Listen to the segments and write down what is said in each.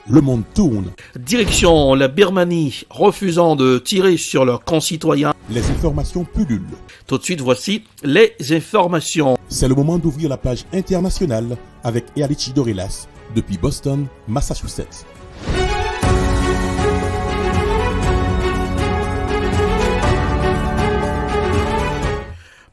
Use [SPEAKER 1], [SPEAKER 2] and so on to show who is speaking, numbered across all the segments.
[SPEAKER 1] le monde tourne.
[SPEAKER 2] Direction la Birmanie, refusant de tirer sur leurs concitoyens.
[SPEAKER 1] Les informations pullulent.
[SPEAKER 2] Tout de suite, voici les informations.
[SPEAKER 1] C'est le moment d'ouvrir la page internationale avec Erlichi Dorelas depuis Boston, Massachusetts.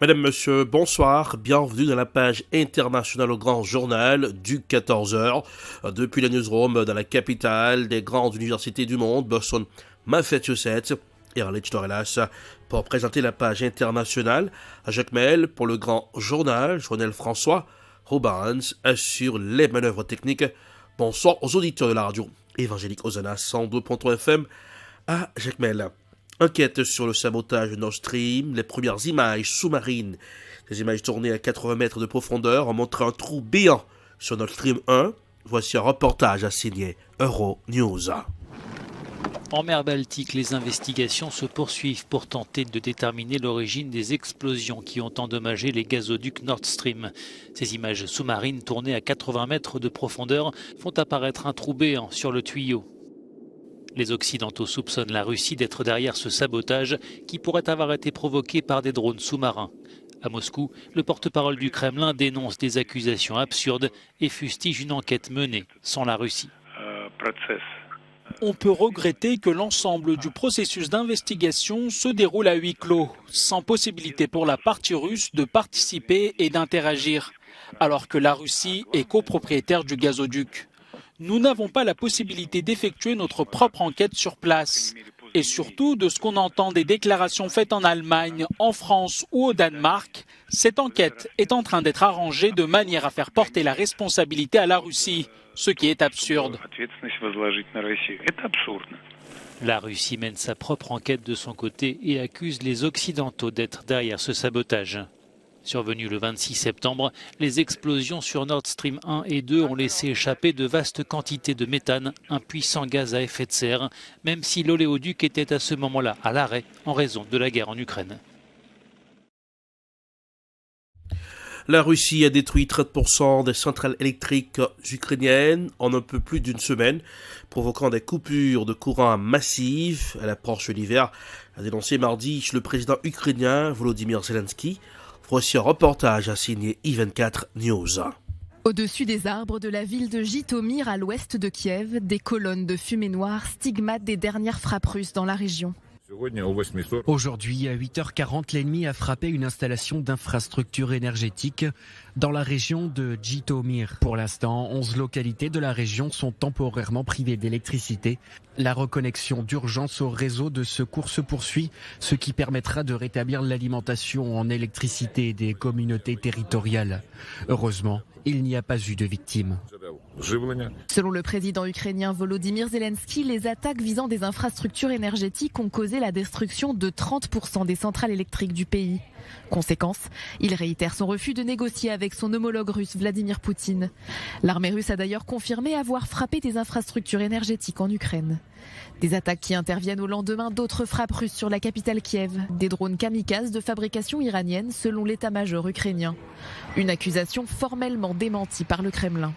[SPEAKER 2] Mesdames, Messieurs, bonsoir, bienvenue dans la page internationale au grand journal du 14h. Depuis la newsroom dans la capitale des grandes universités du monde, Boston, Massachusetts, Erlichi Dorelas, pour présenter la page internationale. Jacques Mel pour le grand journal, Journal François Robbins assure les manœuvres techniques. Bonsoir aux auditeurs de la radio évangélique Hosanna 102.3 FM à Jacques Mel. Enquête sur le sabotage de Nord Stream, les premières images sous-marines, des images tournées à 80 mètres de profondeur ont montré un trou béant sur Nord Stream 1. Voici un reportage à signer Euronews.
[SPEAKER 3] En mer Baltique, les investigations se poursuivent pour tenter de déterminer l'origine des explosions qui ont endommagé les gazoducs Nord Stream. Ces images sous-marines tournées à 80 mètres de profondeur font apparaître un trou béant sur le tuyau. Les Occidentaux soupçonnent la Russie d'être derrière ce sabotage qui pourrait avoir été provoqué par des drones sous-marins. À Moscou, le porte-parole du Kremlin dénonce des accusations absurdes et fustige une enquête menée sans la Russie.
[SPEAKER 4] On peut regretter que l'ensemble du processus d'investigation se déroule à huis clos, sans possibilité pour la partie russe de participer et d'interagir, alors que la Russie est copropriétaire du gazoduc. Nous n'avons pas la possibilité d'effectuer notre propre enquête sur place. Et surtout, de ce qu'on entend des déclarations faites en Allemagne, en France ou au Danemark, cette enquête est en train d'être arrangée de manière à faire porter la responsabilité à la Russie, ce qui est absurde.
[SPEAKER 3] La Russie mène sa propre enquête de son côté et accuse les Occidentaux d'être derrière ce sabotage. Survenu le 26 septembre, les explosions sur Nord Stream 1 et 2 ont laissé échapper de vastes quantités de méthane, un puissant gaz à effet de serre, même si l'oléoduc était à ce moment-là à l'arrêt en raison de la guerre en Ukraine.
[SPEAKER 2] La Russie a détruit 30% des centrales électriques ukrainiennes en un peu plus d'une semaine, provoquant des coupures de courant massives à l'approche de l'hiver, a dénoncé mardi le président ukrainien Volodymyr Zelensky. Voici un reportage à signer I24 News.
[SPEAKER 5] Au-dessus des arbres de la ville de Jitomir à l'ouest de Kiev, des colonnes de fumée noire stigmatent des dernières frappes russes dans la région.
[SPEAKER 6] Aujourd'hui, à 8h40, l'ennemi a frappé une installation d'infrastructure énergétique dans la région de Jitomir. Pour l'instant, 11 localités de la région sont temporairement privées d'électricité. La reconnexion d'urgence au réseau de secours se poursuit, ce qui permettra de rétablir l'alimentation en électricité des communautés territoriales. Heureusement, il n'y a pas eu de victimes.
[SPEAKER 5] Selon le président ukrainien Volodymyr Zelensky, les attaques visant des infrastructures énergétiques ont causé la destruction de 30% des centrales électriques du pays. Conséquence, il réitère son refus de négocier avec son homologue russe Vladimir Poutine. L'armée russe a d'ailleurs confirmé avoir frappé des infrastructures énergétiques en Ukraine. Des attaques qui interviennent au lendemain d'autres frappes russes sur la capitale Kiev, des drones kamikazes de fabrication iranienne selon l'état-major ukrainien. Une accusation formellement démentie par le Kremlin.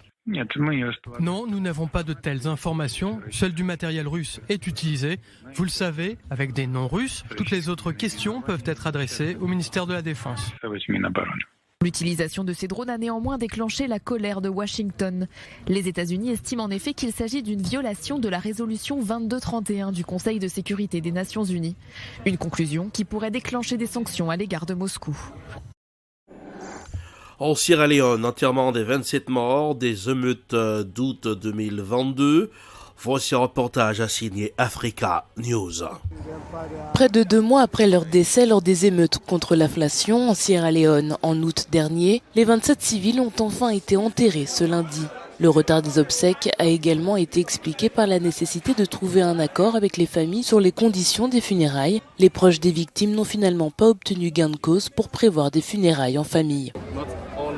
[SPEAKER 7] Non, nous n'avons pas de telles informations. Seul du matériel russe est utilisé. Vous le savez, avec des noms russes, toutes les autres questions peuvent être adressées au ministère de la Défense.
[SPEAKER 5] L'utilisation de ces drones a néanmoins déclenché la colère de Washington. Les États-Unis estiment en effet qu'il s'agit d'une violation de la résolution 2231 du Conseil de sécurité des Nations Unies. Une conclusion qui pourrait déclencher des sanctions à l'égard de Moscou.
[SPEAKER 2] En Sierra Leone, enterrement des 27 morts des émeutes d'août 2022. Voici un reportage à signer Africa News.
[SPEAKER 8] Près de 2 mois après leur décès lors des émeutes contre l'inflation en Sierra Leone en août dernier, les 27 civils ont enfin été enterrés ce lundi. Le retard des obsèques a également été expliqué par la nécessité de trouver un accord avec les familles sur les conditions des funérailles. Les proches des victimes n'ont finalement pas obtenu gain de cause pour prévoir des funérailles en famille.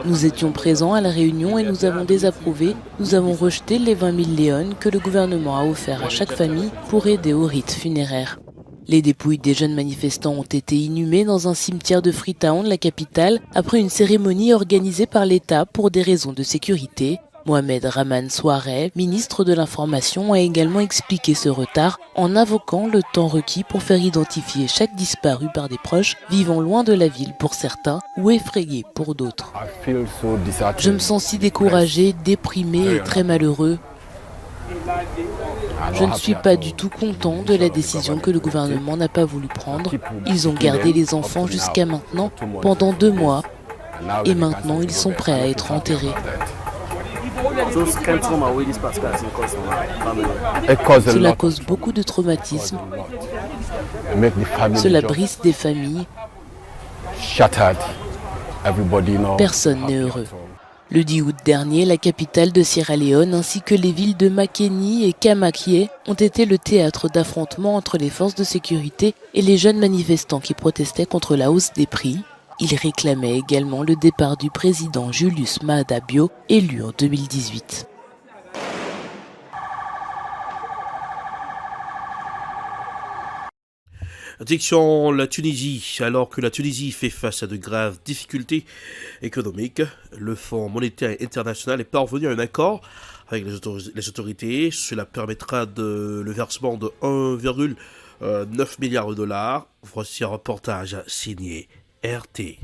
[SPEAKER 8] Nous étions présents à la réunion et nous avons désapprouvé. Nous avons rejeté les 20 000 léones que le gouvernement a offerts à chaque famille pour aider au rite funéraire. Les dépouilles des jeunes manifestants ont été inhumées dans un cimetière de Freetown, la capitale, après une cérémonie organisée par l'État pour des raisons de sécurité. Mohamed Rahman Souaré, ministre de l'Information, a également expliqué ce retard en invoquant le temps requis pour faire identifier chaque disparu par des proches vivant loin de la ville pour certains ou effrayés pour d'autres. Je me sens si découragé, déprimé et très malheureux. Je ne suis pas du tout content de la décision que le gouvernement n'a pas voulu prendre. Ils ont gardé les enfants jusqu'à maintenant, pendant 2 mois, et maintenant ils sont prêts à être enterrés. Cela cause beaucoup de traumatisme. Cela brise des familles. Personne n'est heureux. Le 10 août dernier, la capitale de Sierra Leone ainsi que les villes de Makeni et Kamakie ont été le théâtre d'affrontements entre les forces de sécurité et les jeunes manifestants qui protestaient contre la hausse des prix. Ils réclamaient également le départ du président Julius Maada Bio, élu en 2018.
[SPEAKER 2] Direction la Tunisie. Alors que la Tunisie fait face à de graves difficultés économiques, le Fonds monétaire international est parvenu à un accord avec les autorités. Cela permettra le versement de 1,9 milliard de dollars. Voici un reportage signé RT.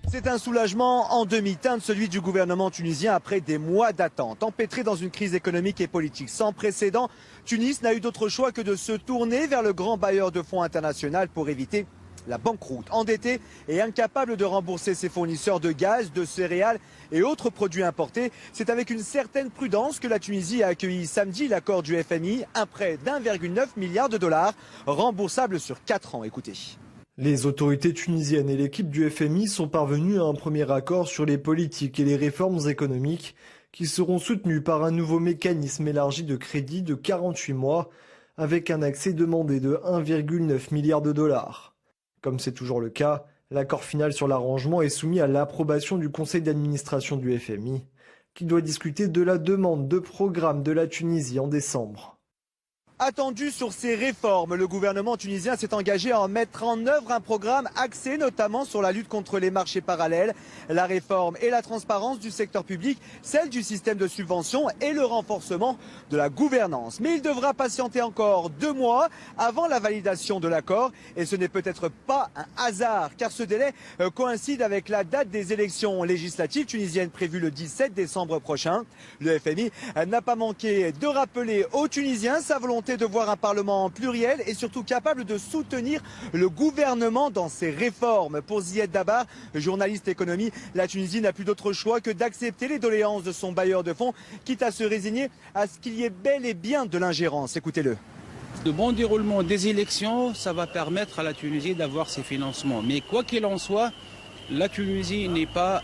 [SPEAKER 9] C'est un soulagement en demi-teinte, celui du gouvernement tunisien après des mois d'attente. Empêtré dans une crise économique et politique sans précédent, Tunis n'a eu d'autre choix que de se tourner vers le grand bailleur de fonds international pour éviter la banqueroute. Endetté et incapable de rembourser ses fournisseurs de gaz, de céréales et autres produits importés, c'est avec une certaine prudence que la Tunisie a accueilli samedi l'accord du FMI, un prêt d'1,9 milliard de dollars, remboursable sur 4 ans. Écoutez.
[SPEAKER 10] Les autorités tunisiennes et l'équipe du FMI sont parvenues à un premier accord sur les politiques et les réformes économiques qui seront soutenues par un nouveau mécanisme élargi de crédit de 48 mois avec un accès demandé de 1,9 milliard de dollars. Comme c'est toujours le cas, l'accord final sur l'arrangement est soumis à l'approbation du conseil d'administration du FMI qui doit discuter de la demande de programme de la Tunisie en décembre.
[SPEAKER 9] Attendu sur ces réformes, le gouvernement tunisien s'est engagé à en mettre en œuvre un programme axé notamment sur la lutte contre les marchés parallèles, la réforme et la transparence du secteur public, celle du système de subvention et le renforcement de la gouvernance. Mais il devra patienter encore 2 mois avant la validation de l'accord et ce n'est peut-être pas un hasard car ce délai coïncide avec la date des élections législatives tunisiennes prévues le 17 décembre prochain. Le FMI n'a pas manqué de rappeler aux Tunisiens sa volonté de voir un Parlement pluriel et surtout capable de soutenir le gouvernement dans ses réformes. Pour Zied Dabar, journaliste économie, la Tunisie n'a plus d'autre choix que d'accepter les doléances de son bailleur de fonds, quitte à se résigner à ce qu'il y ait bel et bien de l'ingérence. Écoutez-le.
[SPEAKER 11] Le bon déroulement des élections, ça va permettre à la Tunisie d'avoir ses financements. Mais quoi qu'il en soit, la Tunisie n'est pas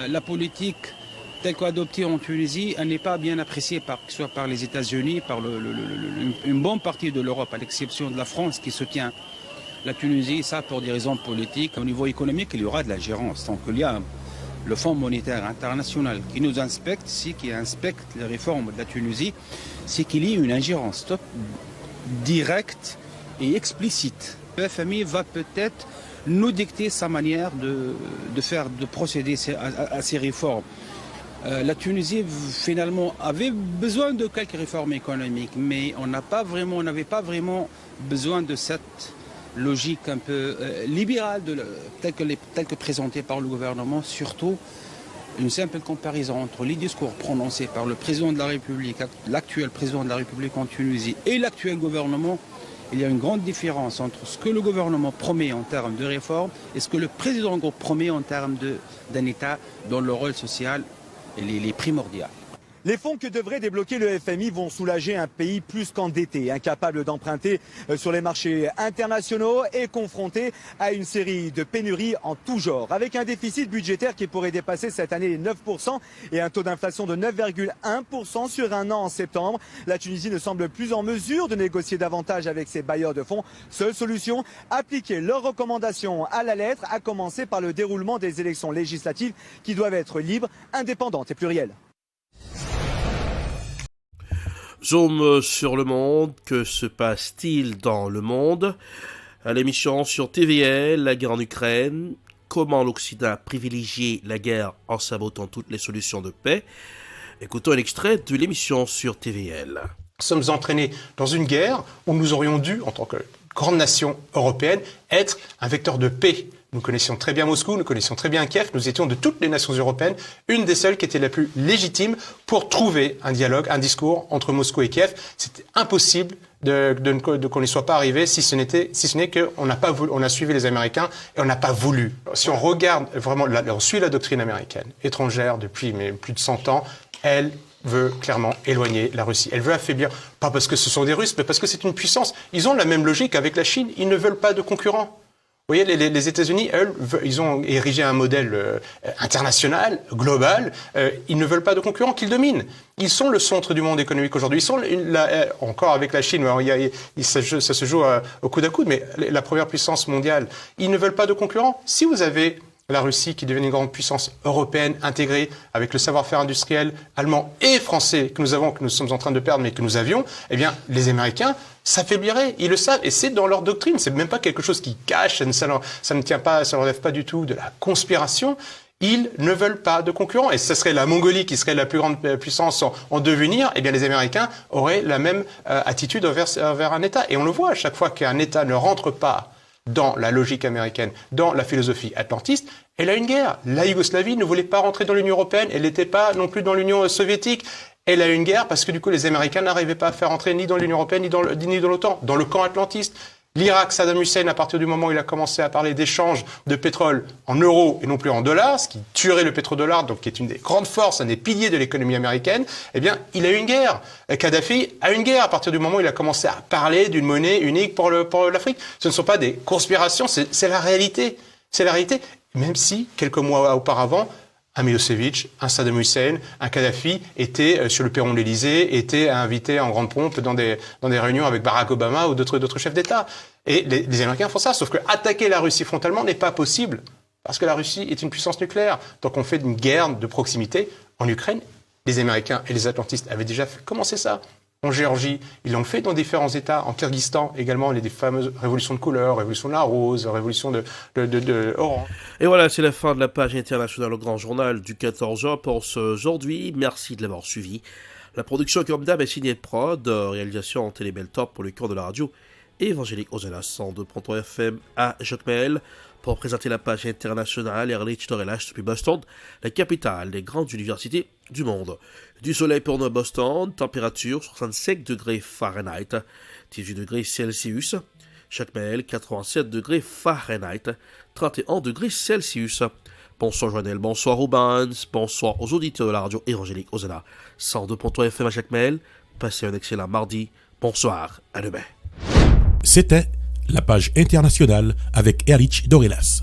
[SPEAKER 11] la politique telle qu'adoptée en Tunisie, elle n'est pas bien appréciée soit par les États-Unis, par une bonne partie de l'Europe, à l'exception de la France qui soutient la Tunisie, ça pour des raisons politiques. Au niveau économique, il y aura de la gérance. Donc il y a le Fonds monétaire international qui nous inspecte, qui inspecte les réformes de la Tunisie, c'est qu'il y ait une ingérence directe et explicite. Le FMI va peut-être nous dicter sa manière de procéder à ces réformes. La Tunisie, finalement, avait besoin de quelques réformes économiques, mais on n'avait pas vraiment besoin de cette logique un peu libérale, telle que présentée par le gouvernement. Surtout, une simple comparaison entre les discours prononcés par le président de la République, l'actuel président de la République en Tunisie, et l'actuel gouvernement. Il y a une grande différence entre ce que le gouvernement promet en termes de réforme et ce que le président promet en termes d'un État dont le rôle social est primordial.
[SPEAKER 9] Les fonds que devrait débloquer le FMI vont soulager un pays plus qu'endetté, incapable d'emprunter sur les marchés internationaux et confronté à une série de pénuries en tout genre. Avec un déficit budgétaire qui pourrait dépasser cette année les 9% et un taux d'inflation de 9,1% sur un an en septembre, la Tunisie ne semble plus en mesure de négocier davantage avec ses bailleurs de fonds. Seule solution, appliquer leurs recommandations à la lettre, à commencer par le déroulement des élections législatives qui doivent être libres, indépendantes et plurielles.
[SPEAKER 2] Zoom sur le monde, que se passe-t-il dans le monde? À l'émission sur TVL, la guerre en Ukraine, comment l'Occident a privilégié la guerre en sabotant toutes les solutions de paix. Écoutons un extrait de l'émission sur TVL.
[SPEAKER 12] Nous sommes entraînés dans une guerre où nous aurions dû, en tant que grande nation européenne, être un vecteur de paix. Nous connaissions très bien Moscou, nous connaissions très bien Kiev, nous étions de toutes les nations européennes une des seules qui était la plus légitime pour trouver un dialogue, un discours entre Moscou et Kiev. C'était impossible qu'on n'y soit pas arrivé si ce n'est qu'on a suivi les Américains et on n'a pas voulu. Si on regarde vraiment, on suit la doctrine américaine étrangère depuis plus de 100 ans, elle veut clairement éloigner la Russie. Elle veut affaiblir, pas parce que ce sont des Russes, mais parce que c'est une puissance. Ils ont la même logique avec la Chine, ils ne veulent pas de concurrents. Vous voyez, les États-Unis, eux, ils ont érigé un modèle international, global. Ils ne veulent pas de concurrents qu'ils dominent. Ils sont le centre du monde économique aujourd'hui. Ils sont, encore avec la Chine, ça se joue au coude à coude, mais la première puissance mondiale. Ils ne veulent pas de concurrents. Si vous avez la Russie qui devient une grande puissance européenne intégrée avec le savoir-faire industriel allemand et français que nous sommes en train de perdre mais que nous avions, eh bien les Américains s'affaibliraient, ils le savent et c'est dans leur doctrine, c'est même pas quelque chose qui cache, ça ne tient pas, ça ne relève pas du tout de la conspiration. Ils ne veulent pas de concurrents et ce serait la Mongolie qui serait la plus grande puissance en devenir, eh bien les Américains auraient la même attitude envers un État et on le voit à chaque fois qu'un État ne rentre pas dans la logique américaine, dans la philosophie atlantiste, elle a une guerre. La Yougoslavie ne voulait pas rentrer dans l'Union européenne, elle n'était pas non plus dans l'Union soviétique. Elle a une guerre parce que du coup les Américains n'arrivaient pas à faire entrer ni dans l'Union européenne ni dans l'OTAN, dans le camp atlantiste. L'Irak, Saddam Hussein, à partir du moment où il a commencé à parler d'échange de pétrole en euros et non plus en dollars, ce qui tuerait le pétrodollar, donc qui est une des grandes forces, un des piliers de l'économie américaine, eh bien, il a eu une guerre. Kadhafi a une guerre à partir du moment où il a commencé à parler d'une monnaie unique pour l'Afrique. Ce ne sont pas des conspirations, c'est la réalité. C'est la réalité. Même si, quelques mois auparavant, un Milosevic, un Saddam Hussein, un Kadhafi étaient sur le perron de l'Élysée, étaient invités en grande pompe dans des réunions avec Barack Obama ou d'autres chefs d'État. Et les Américains font ça, sauf que attaquer la Russie frontalement n'est pas possible, parce que la Russie est une puissance nucléaire. Donc on fait une guerre de proximité en Ukraine. Les Américains et les atlantistes avaient déjà commencé ça. En Géorgie, ils l'ont fait dans différents États. En Kyrgyzstan également, les fameuses révolutions de couleur, révolution de la rose, révolution de orange.
[SPEAKER 2] Et voilà, c'est la fin de la page internationale au Grand Journal du 14h pour aujourd'hui. Merci de l'avoir suivi. La production, comme d'hab, est signée Prod, réalisation en Télébeltop pour le cœur de la radio évangélique Osana 102.3 FM à Jacmel. Pour présenter la page internationale, Erlich Dorelash depuis Boston, la capitale des grandes universités du monde. Du soleil pour nous à Boston, température 65 degrés Fahrenheit, 18 degrés Celsius. Jacmel, 87 degrés Fahrenheit, 31 degrés Celsius. Bonsoir Joannel, bonsoir Rubens, bonsoir aux auditeurs de la radio évangélique Osana 102.3 FM à Jacmel. Passez un excellent mardi. Bonsoir, à demain.
[SPEAKER 1] C'était la page internationale avec Erlich Dorelash.